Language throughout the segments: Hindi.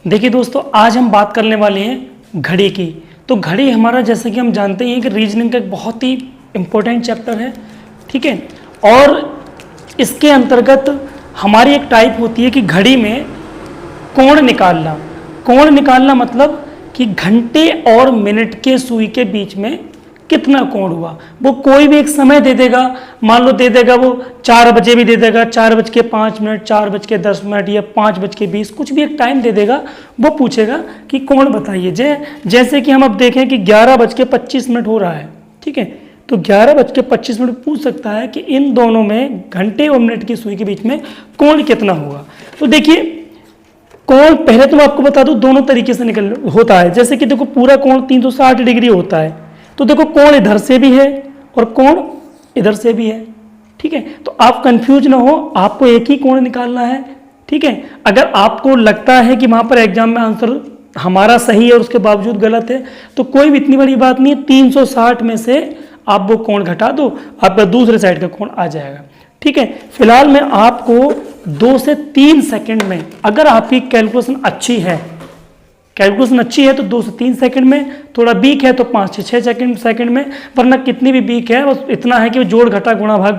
देखिए दोस्तों, आज हम बात करने वाले हैं घड़ी की। तो घड़ी हमारा, जैसे कि हम जानते हैं कि रीजनिंग का एक बहुत ही इम्पोर्टेंट चैप्टर है, ठीक है। और इसके अंतर्गत हमारी एक टाइप होती है कि घड़ी में कोण निकालना। कोण निकालना मतलब कि घंटे और मिनट के सुई के बीच में कितना कोण हुआ। वो कोई भी एक समय दे देगा, मान लो दे देगा वो 4 बजे भी दे देगा, 4:05, 4:10 या 5:20, कुछ भी एक टाइम दे देगा। वो पूछेगा कि कोण बताइए। जैसे कि हम अब देखें कि 11:25 हो रहा है, ठीक है। तो 11:25 पूछ सकता है कि इन दोनों में, घंटे और मिनट की सुई के बीच में कोण कितना होगा। तो देखिए, कोण पहले तो मैं आपको बता दूं दोनों तरीके से निकल होता है। जैसे कि देखो, पूरा कोण 360 डिग्री होता है। तो देखो, कोण इधर से भी है और कोण इधर से भी है, ठीक है। तो आप कंफ्यूज ना हो, आपको एक ही कोण निकालना है, ठीक है। अगर आपको लगता है कि वहां पर एग्जाम में आंसर हमारा सही है और उसके बावजूद गलत है, तो कोई भी इतनी बड़ी बात नहीं है। 360 में से आप वो कोण घटा दो, आपका दूसरे साइड का कोण आ जाएगा, ठीक है। फिलहाल मैं आपको 2 से 3 सेकंड में, अगर आपकी कैलकुलेशन अच्छी है तो 2 से 3 सेकंड में, थोड़ा वीक है तो 5 से 6 सेकंड में, वरना कितनी भी वीक है, बस इतना है कि वो जोड़ घटा गुणा भाग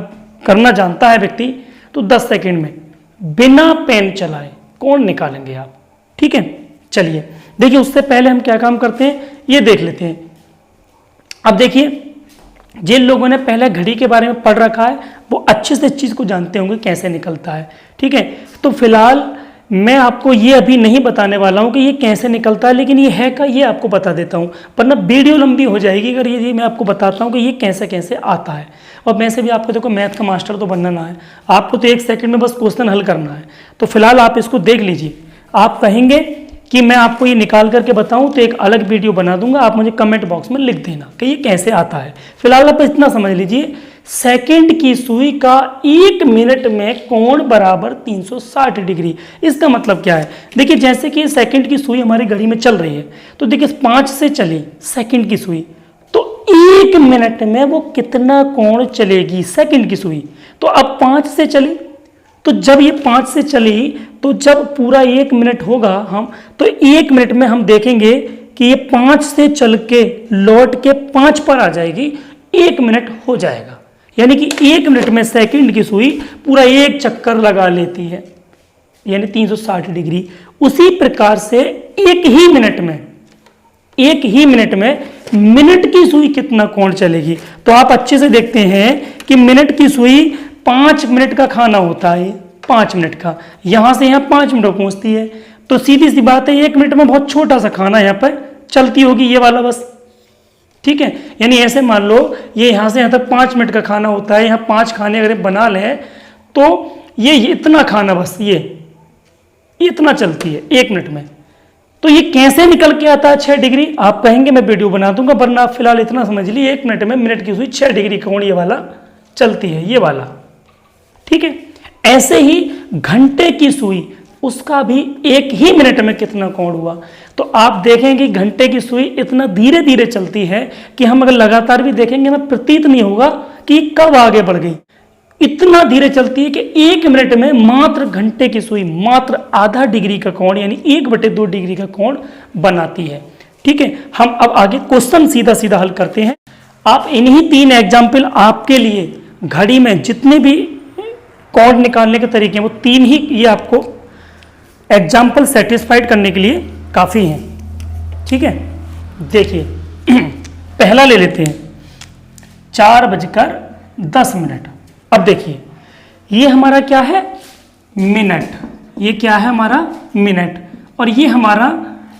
करना जानता है व्यक्ति, तो 10 सेकंड में बिना पेन चलाए कोण निकालेंगे आप, ठीक है। चलिए देखिए, उससे पहले हम क्या काम करते हैं ये देख लेते हैं। अब देखिए, जिन लोगों ने पहले घड़ी के बारे में पढ़ रखा है वो अच्छे से इस चीज़ को जानते होंगे कैसे निकलता है, ठीक है। तो फिलहाल मैं आपको ये अभी नहीं बताने वाला हूँ कि ये कैसे निकलता है, लेकिन ये है का ये आपको बता देता हूँ, वरना वीडियो लंबी हो जाएगी अगर ये मैं आपको बताता हूँ कि ये कैसे कैसे आता है। और वैसे भी आपको देखो, मैथ का मास्टर तो बनना ना है, आपको तो 1 सेकंड में बस क्वेश्चन हल करना है। तो फिलहाल आप इसको देख लीजिए। आप कहेंगे कि मैं आपको ये निकाल करके बताऊं तो एक अलग वीडियो बना दूंगा, आप मुझे कमेंट बॉक्स में लिख देना कि ये कैसे आता है। फिलहाल आप इतना समझ लीजिए, सेकंड की सुई का 1 मिनट में कोण बराबर 360 डिग्री। इसका मतलब क्या है, देखिए जैसे कि सेकंड की सुई हमारी घड़ी में चल रही है, तो देखिए 5 से चली सेकंड की सुई, तो 1 मिनट में वो कितना कोण चलेगी सेकंड की सुई। तो अब 5 से चली, तो जब ये 5 से चली, तो जब पूरा 1 मिनट होगा हम, तो 1 मिनट में हम देखेंगे कि ये 5 से चल के लौट के 5 पर आ जाएगी, 1 मिनट हो जाएगा। यानी कि 1 मिनट में सेकंड की सुई पूरा 1 चक्कर लगा लेती है, यानी 360 डिग्री। उसी प्रकार से एक ही मिनट में मिनट की सुई कितना कोण चलेगी। तो आप अच्छे से देखते हैं कि मिनट की सुई 5 मिनट का खाना होता है, 5 मिनट का, यहां से यहां 5 मिनट पहुंचती है। तो सीधी सी बात है, 1 मिनट में बहुत छोटा सा खाना यहां पर चलती होगी, ये वाला बस, ठीक है। यानी ऐसे मान लो ये यहां से यहां तक 5 मिनट का खाना होता है, यहां 5 खाने अगर बना लें तो ये इतना खाना, बस ये इतना चलती है 1 मिनट में। तो ये कैसे निकल के आता है 6 डिग्री, आप कहेंगे मैं वीडियो बना दूंगा, वरना आप फिलहाल इतना समझ लीजिए 1 मिनट में मिनट की सुई 6 डिग्री कोण ये वाला चलती है, ये वाला, ठीक है। ऐसे ही घंटे की सुई, उसका भी 1 ही मिनट में कितना कोण हुआ। तो आप देखेंगे घंटे की सुई इतना धीरे धीरे चलती है कि हम अगर लगातार भी देखेंगे ना, प्रतीत नहीं होगा कि कब आगे बढ़ गई। इतना धीरे चलती है कि 1 मिनट में मात्र घंटे की सुई मात्र आधा डिग्री का कोण, यानी 1/2 डिग्री का कोण बनाती है, ठीक है। हम अब आगे क्वेश्चन सीधा सीधा हल करते हैं। आप इन्हीं 3 एग्जाम्पल आपके लिए घड़ी में जितने भी कोण निकालने के तरीके हैं वो 3 ही ये आपको एग्जाम्पल सेटिस्फाइड करने के लिए काफ़ी हैं, ठीक है। देखिए पहला ले लेते हैं, 4:10। अब देखिए ये हमारा क्या है, मिनट, ये क्या है हमारा मिनट, और ये हमारा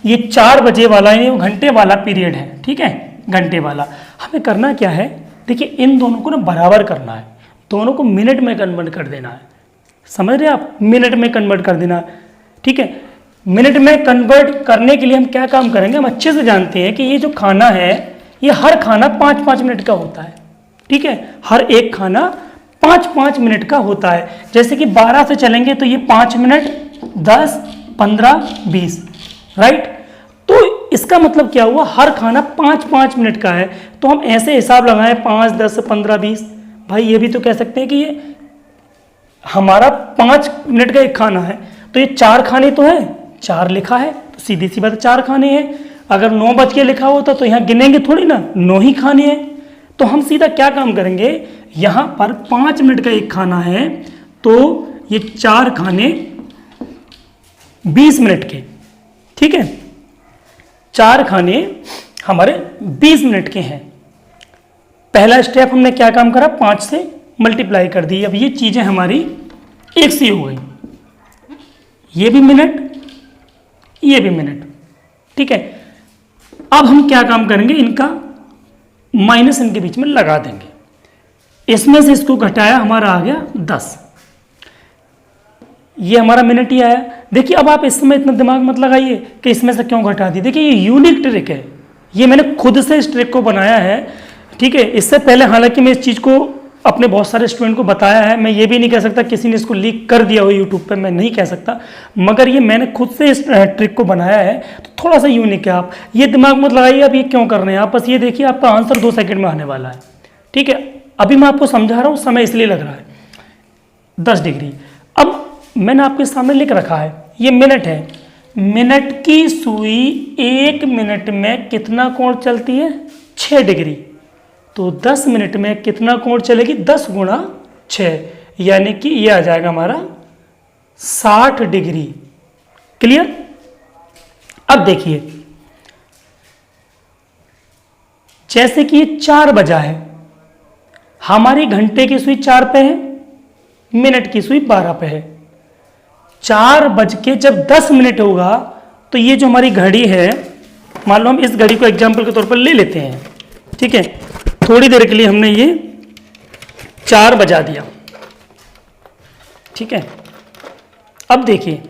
ये 4 बजे वाला, ये घंटे वाला पीरियड है, ठीक है, घंटे वाला। हमें करना क्या है, देखिए इन दोनों को ना बराबर करना है, दोनों को मिनट में कन्वर्ट कर देना है, समझ रहे हैं आप, मिनट में कन्वर्ट कर देना, ठीक है। मिनट में कन्वर्ट करने के लिए हम क्या काम करेंगे, हम अच्छे से जानते हैं कि ये जो खाना है ये हर खाना 5-5 मिनट का होता है, ठीक है। हर एक खाना 5-5 मिनट का होता है। जैसे कि 12 से चलेंगे तो ये 5 मिनट, 10, 15, 20, राइट। तो इसका मतलब क्या हुआ, हर खाना 5-5 मिनट का है। तो हम ऐसे हिसाब लगाएं 5, 10, 15, 20, भाई ये भी तो कह सकते हैं कि ये हमारा 5 मिनट का एक खाना है, तो ये 4 खाने तो है, 4 लिखा है, तो सीधी सी बात है 4 खाने हैं। अगर 9 बज के लिखा होता तो यहाँ गिनेंगे थोड़ी ना, 9 ही खाने हैं। तो हम सीधा क्या काम करेंगे, यहाँ पर 5 मिनट का एक खाना है तो ये 4 खाने 20 मिनट के, ठीक है, 4 खाने हमारे 20 मिनट के हैं। पहला स्टेप हमने क्या काम करा, 5 से मल्टीप्लाई कर दी। अब ये चीजें हमारी एक सी हो गई, ये भी मिनट, ये भी मिनट, ठीक है। अब हम क्या काम करेंगे, इनका माइनस इनके बीच में लगा देंगे। इसमें से इसको घटाया, हमारा आ गया 10, ये हमारा मिनट ही आया। देखिए अब आप इस समय इतना दिमाग मत लगाइए कि इसमें से क्यों घटा दी। देखिए ये यूनिक ट्रिक है, ये मैंने खुद से इस ट्रिक को बनाया है, ठीक है। इससे पहले हालांकि मैं इस चीज़ को अपने बहुत सारे स्टूडेंट को बताया है, मैं ये भी नहीं कह सकता किसी ने इसको लीक कर दिया हो यूट्यूब पे, मैं नहीं कह सकता, मगर ये मैंने खुद से इस ट्रिक को बनाया है, तो थोड़ा सा यूनिक है। आप ये दिमाग मत लगाइए आप ये क्यों कर रहे हैं, आप बस ये देखिए आपका आंसर 2 सेकंड में आने वाला है, ठीक है। अभी मैं आपको समझा रहा हूँ, समय इसलिए लग रहा है 10 डिग्री। अब मैंने आपके सामने लिख रखा है, ये मिनट है, मिनट की सुई 1 मिनट में कितना कोण चलती है, 6 डिग्री। तो 10 मिनट में कितना कोण चलेगी, 10 गुणा 6, यानी कि ये आ जाएगा हमारा 60 डिग्री। क्लियर। अब देखिए जैसे कि ये 4 बजा है, हमारी घंटे की सुई 4 पे है, मिनट की सुई 12 पे है। 4 बज के जब 10 मिनट होगा तो ये जो हमारी घड़ी है, मान लो हम इस घड़ी को एग्जाम्पल के तौर पर ले लेते हैं, ठीक है। थोड़ी देर के लिए हमने ये 4 बजा दिया, ठीक है। अब देखिए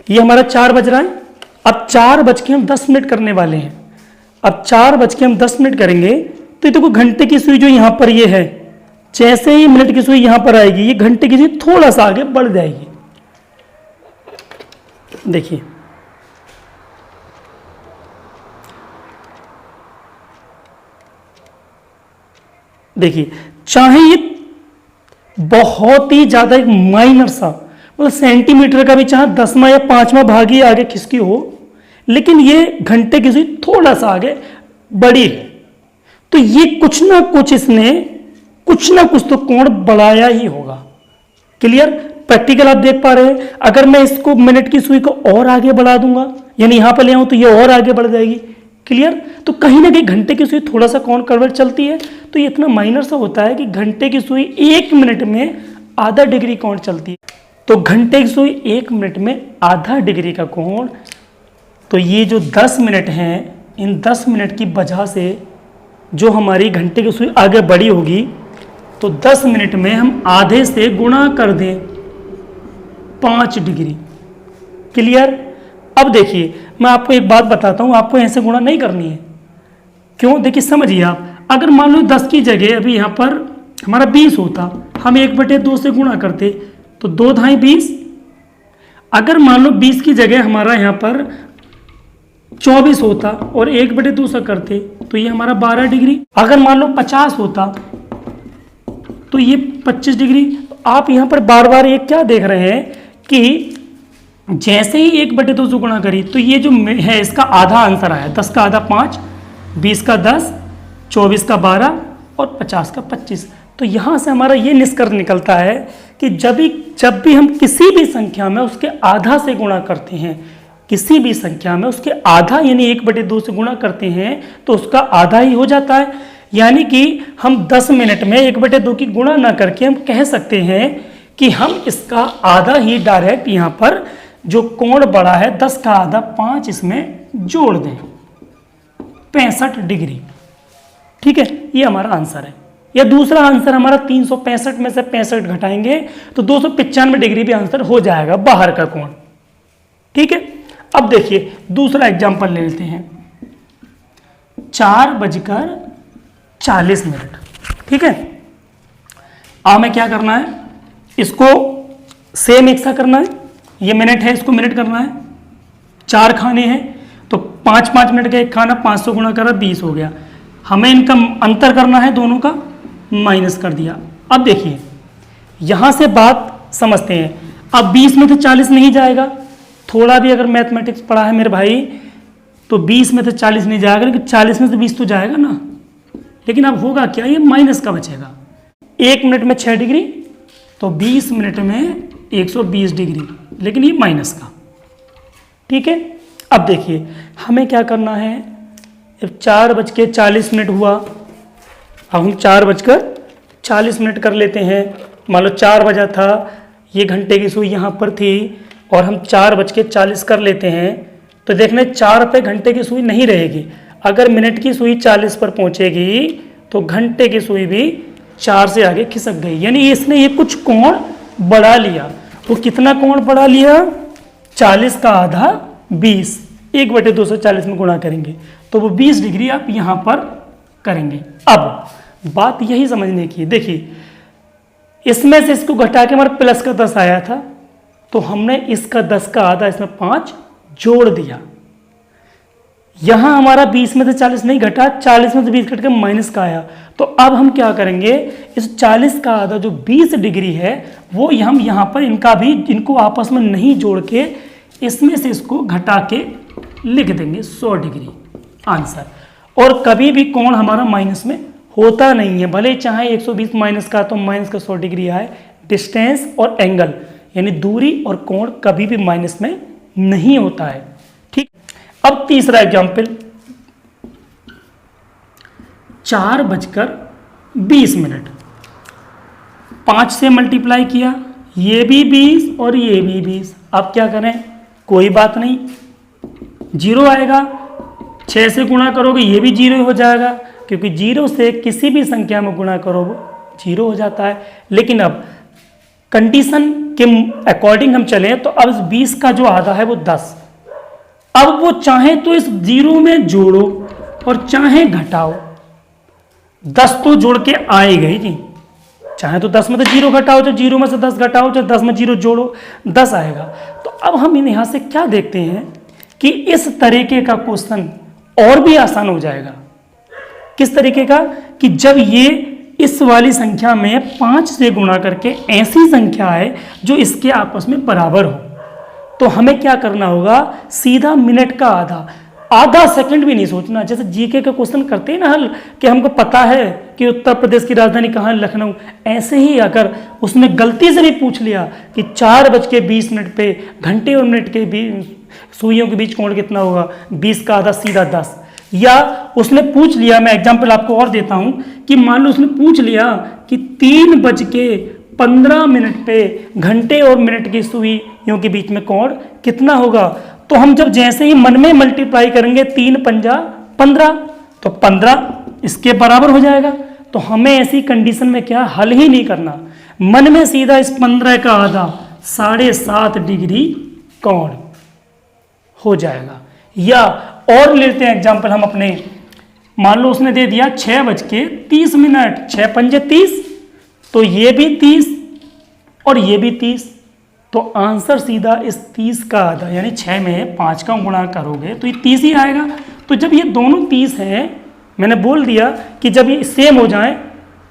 ये हमारा 4 बज रहा है, अब 4 बज के हम 10 मिनट करने वाले हैं। अब 4 बज के हम 10 मिनट करेंगे तो ये देखो घंटे की सुई जो यहां पर ये है, जैसे ही मिनट की सुई यहां पर आएगी, ये घंटे की सुई थोड़ा सा आगे बढ़ जाएगी। देखिए देखिए, चाहे ये बहुत ही ज्यादा एक माइनर सा, मतलब सेंटीमीटर का भी चाहे 10वां या 5वां भाग ही आगे खिसकी हो, लेकिन ये घंटे की सुई थोड़ा सा आगे बढ़ी है, तो ये कुछ ना कुछ इसने कुछ ना कुछ तो कोण बढ़ाया ही होगा। क्लियर। प्रैक्टिकल आप देख पा रहे हैं, अगर मैं इसको मिनट की सुई को और आगे बढ़ा दूंगा, यानी यहां पर ले आऊं तो ये और आगे बढ़ जाएगी। क्लियर। तो कहीं ना कहीं घंटे की सुई थोड़ा सा कोण करवट चलती है, तो ये इतना माइनर सा होता है कि घंटे की सुई 1 मिनट में आधा डिग्री कोण चलती है। तो घंटे की सुई 1 मिनट में आधा डिग्री का कोण, तो ये जो 10 मिनट हैं, इन 10 मिनट की वजह से जो हमारी घंटे की सुई आगे बढ़ी होगी, तो 10 मिनट में हम आधे से गुणा कर दें 5 डिग्री। क्लियर। अब देखिए मैं आपको एक बात बताता हूं, आपको ऐसे गुणा नहीं करनी है। क्यों, देखिए समझिए आप, अगर मान लो 10 की जगह अभी यहाँ पर हमारा 20 होता, हम 1/2 से गुणा करते तो 2 धाई 20। अगर मान लो 20 की जगह हमारा यहाँ पर 24 होता और 1/2 से करते तो ये हमारा 12 डिग्री। अगर मान लो 50 होता तो ये 25 डिग्री। तो आप यहाँ पर बार बार ये क्या देख रहे हैं कि जैसे ही 1/2 से गुणा करी तो ये जो है इसका आधा आंसर आया, 10 का आधा 5, 20 का 10, 24 का 12 और 50 का 25। तो यहाँ से हमारा ये निष्कर्ष निकलता है कि जब भी हम किसी भी संख्या में उसके आधा से गुणा करते हैं, किसी भी संख्या में उसके आधा यानी 1/2 से गुणा करते हैं तो उसका आधा ही हो जाता है। यानी कि हम 10 मिनट में 1/2 की गुणा ना करके हम कह सकते हैं कि हम इसका आधा ही डायरेक्ट यहाँ पर जो कोण बढ़ा है 10 का आधा 5 इसमें जोड़ दें, 65 डिग्री। ठीक है, ये हमारा आंसर है। या दूसरा आंसर हमारा 365 में से 65 घटाएंगे तो 295 डिग्री भी आंसर हो जाएगा बाहर का कोण। ठीक है, अब देखिए दूसरा एग्जांपल ले लेते हैं, 4:40। ठीक है, हमें क्या करना है, इसको सेम एक सा करना है, ये मिनट है इसको मिनट करना है, 4 खाने हैं तो 5-5 मिनट का एक खाना 500 गुणा करा 20 हो गया। हमें इनका अंतर करना है, दोनों का माइनस कर दिया। अब देखिए यहां से बात समझते हैं, अब 20 में तो 40 नहीं जाएगा, थोड़ा भी अगर मैथमेटिक्स पढ़ा है मेरे भाई तो 20 में से 40 नहीं जाएगा, लेकिन 40 में से 20 तो जाएगा ना। लेकिन अब होगा क्या, ये माइनस का बचेगा। 1 मिनट में 6 डिग्री तो 20 मिनट में 120 डिग्री, लेकिन ये माइनस का। ठीक है, अब देखिए हमें क्या करना है। अब 4:40 हुआ, अब हम 4:40 कर लेते हैं। मान लो 4 बजा था, ये घंटे की सुई यहाँ पर थी और हम 4:40 कर लेते हैं, तो देखना 4 पे घंटे की सुई नहीं रहेगी। अगर मिनट की सुई 40 पर पहुंचेगी तो घंटे की सुई भी 4 से आगे खिसक गई, यानी इसने ये कुछ कोण बढ़ा लिया। वो कितना कोण बढ़ा लिया, 40 का आधा 20, 1/240 में गुणा करेंगे तो वो 20 डिग्री आप यहाँ पर करेंगे। अब बात यही समझने की, देखिए इसमें से इसको घटा के हमारा प्लस का 10 आया था, तो हमने इसका 10 का आधा इसमें 5 जोड़ दिया। यहां हमारा 20 में से 40 नहीं घटा, 40 में से 20 घट के माइनस का आया। तो अब हम क्या करेंगे, इस 40 का आधा जो 20 डिग्री है वो हम यहां पर इनको आपस में नहीं जोड़ के इसमें से इसको घटा के लिख देंगे 100 डिग्री आंसर। और कभी भी कोण हमारा माइनस में होता नहीं है, भले चाहे 120 माइनस का तो माइनस का 100 डिग्री आए। डिस्टेंस और एंगल यानी दूरी और कोण कभी भी माइनस में नहीं होता है। ठीक, अब तीसरा एग्जाम्पल, 4:20, 5 से मल्टीप्लाई किया, ये भी 20 और ये भी 20। अब क्या करें, कोई बात नहीं, 0 आएगा। 6 से गुणा करोगे ये भी 0 हो जाएगा, क्योंकि 0 से किसी भी संख्या में गुणा करो 0 हो जाता है। लेकिन अब कंडीशन के अकॉर्डिंग हम चलें तो अब इस 20 का जो आधा है वो 10। अब वो चाहे तो इस 0 में जोड़ो और चाहे घटाओ, 10 तो जोड़ के आएगा ही जी। चाहे तो 10 में से 0 घटाओ, चाहे 0 में से 10 घटाओ, चाहे 10 में 0 जोड़ो, 10 आएगा। तो अब हम यहां से क्या देखते हैं कि इस तरीके का क्वेश्चन और भी आसान हो जाएगा। किस तरीके का, कि जब ये इस वाली संख्या में 5 से गुणा करके ऐसी संख्या है जो इसके आपस में बराबर हो, तो हमें क्या करना होगा, सीधा मिनट का आधा सेकंड भी नहीं सोचना। जैसे जीके का क्वेश्चन करते हैं ना हल, कि हमको पता है कि उत्तर प्रदेश की राजधानी कहाँ है, लखनऊ। ऐसे ही अगर उसने गलती से भी पूछ लिया कि 4:20 पे घंटे और मिनट के बीच सुइयों के बीच कोण कितना होगा, 20 का आधा सीधा 10। या उसने पूछ लिया, मैं एग्जाम्पल आपको और देता हूं, कि मान लो उसने पूछ लिया कि 3:15 पे घंटे और मिनट की सुइयों के बीच में कोण कितना होगा, तो हम जब जैसे ही मन में मल्टीप्लाई करेंगे 3 पंजा 15, तो 15 इसके बराबर हो जाएगा। तो हमें ऐसी कंडीशन में क्या हल ही नहीं करना, मन में सीधा इस 15 का आधा 7.5 डिग्री कोण हो जाएगा। या और लेते हैं एग्जाम्पल हम अपने, मान लो उसने दे दिया 6:30, 6 पंजे 30, तो ये भी 30 और ये भी 30, तो आंसर सीधा इस 30 का आधा यानी 6 में 5 का गुणा करोगे तो ये 30 ही आएगा। तो जब ये दोनों 30 हैं, मैंने बोल दिया कि जब ये सेम हो जाए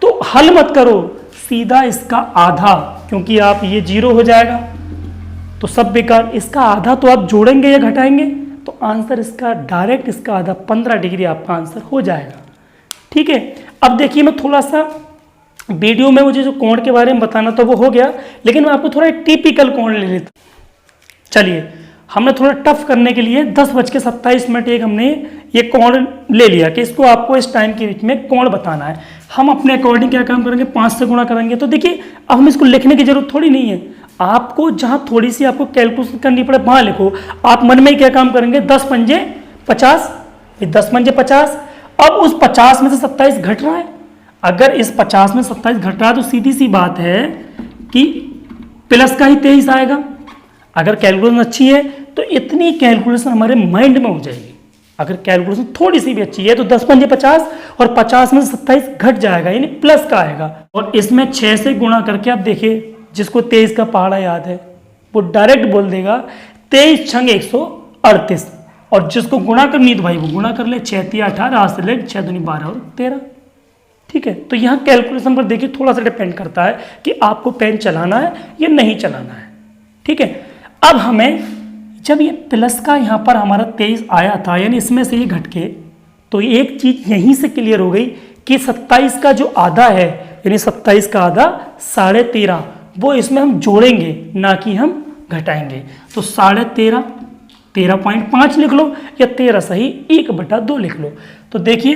तो हल मत करो, सीधा इसका आधा, क्योंकि आप ये 0 हो जाएगा तो सब बेकार। इसका आधा तो आप जोड़ेंगे या घटाएंगे, तो आंसर इसका डायरेक्ट इसका आधा 15 डिग्री आपका आंसर हो जाएगा। ठीक है, अब देखिए मैं थोड़ा सा वीडियो में मुझे जो कोण के बारे में बताना तो वो हो गया, लेकिन मैं आपको थोड़ा टिपिकल कोण ले लेता। चलिए, हमने थोड़ा टफ करने के लिए 10:27 एक हमने ये कोण ले लिया कि इसको आपको इस टाइम के बीच में कोण बताना है। हम अपने अकॉर्डिंग क्या काम करेंगे, 5 से गुणा करेंगे। तो देखिए अब हम इसको लिखने की जरूरत थोड़ी नहीं है, आपको जहाँ थोड़ी सी आपको कैलकुलेशन करनी पड़े वहाँ लिखो। आप मन में क्या काम करेंगे, 10 पंजे 50, 10 पंजे 50। अब उस 50 में से 27 घट रहा है, अगर इस 50 में 27 घट रहा है तो सीधी सी बात है कि प्लस का ही 23 आएगा। अगर कैलकुलेशन अच्छी है तो इतनी कैलकुलेशन हमारे माइंड में हो जाएगी। अगर कैलकुलेशन थोड़ी सी भी अच्छी है तो 10 पंजे 50 और 50 में से 27 घट जाएगा यानी प्लस का आएगा। और इसमें 6 से गुणा करके आप देखिए, जिसको 23 का पहाड़ा याद है वो डायरेक्ट बोल देगा 23 छंग 138, और जिसको गुणा करनी है तो भाई वो गुणा कर ले, 6 3 18, 8 से ले 6 दूनी 12 और 13। ठीक है, तो यहाँ कैलकुलेशन पर देखिए थोड़ा सा डिपेंड करता है कि आपको पेन चलाना है या नहीं चलाना है। ठीक है, अब हमें जब ये प्लस का यहाँ पर हमारा 23 आया था, यानी इसमें से ये घट के, तो एक चीज यहीं से क्लियर हो गई कि 27 का जो आधा है, यानी 27 का आधा 13.5, वो इसमें हम जोड़ेंगे ना कि हम घटाएंगे। तो 13.5 13.5 लिख लो या 13 सही 1/2 लिख लो। तो देखिए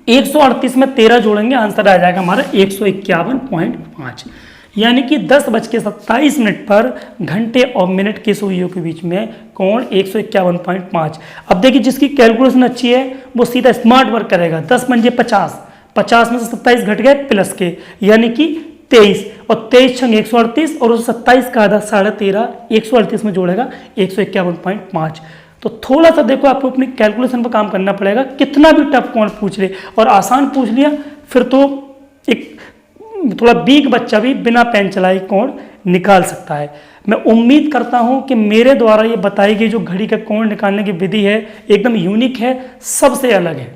138 में 13 जोड़ेंगे, आंसर आ जाएगा हमारा 151.5, यानी कि 10:27 पर घंटे और मिनट की सुइयों के बीच में कोण 151.5। अब देखिए जिसकी कैलकुलेशन अच्छी है वो सीधा स्मार्ट वर्क करेगा। 10 पंजे 50, 50 में से 27 घट गए प्लस के, यानी कि 23, और 23 छंग 138 और उस 27 का आधा 13.5 138 में जोड़ेगा 151.5। तो थोड़ा सा देखो आपको अपनी कैलकुलेशन पर काम करना पड़ेगा। कितना भी टफ कोण पूछ ले और आसान पूछ लिया फिर तो एक थोड़ा वीक बच्चा भी बिना पेन चलाए कोण निकाल सकता है। मैं उम्मीद करता हूं कि मेरे द्वारा ये बताई गई जो घड़ी का कोण निकालने की विधि है एकदम यूनिक है, सबसे अलग है।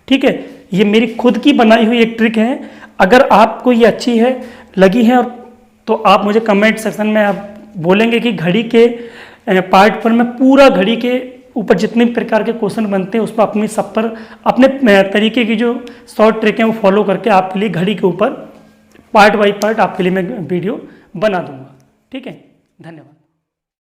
ठीक है, ये मेरी खुद की बनाई हुई एक ट्रिक है। अगर आपको ये अच्छी है लगी है और तो आप मुझे कमेंट सेक्शन में आप बोलेंगे कि घड़ी के पार्ट पर मैं पूरा घड़ी के ऊपर जितने प्रकार के क्वेश्चन बनते हैं उस पर अपनी सब पर अपने तरीके की जो शॉर्ट ट्रिक है वो फॉलो करके आपके लिए घड़ी के ऊपर पार्ट बाई पार्ट आपके लिए मैं वीडियो बना दूंगा। ठीक है, धन्यवाद।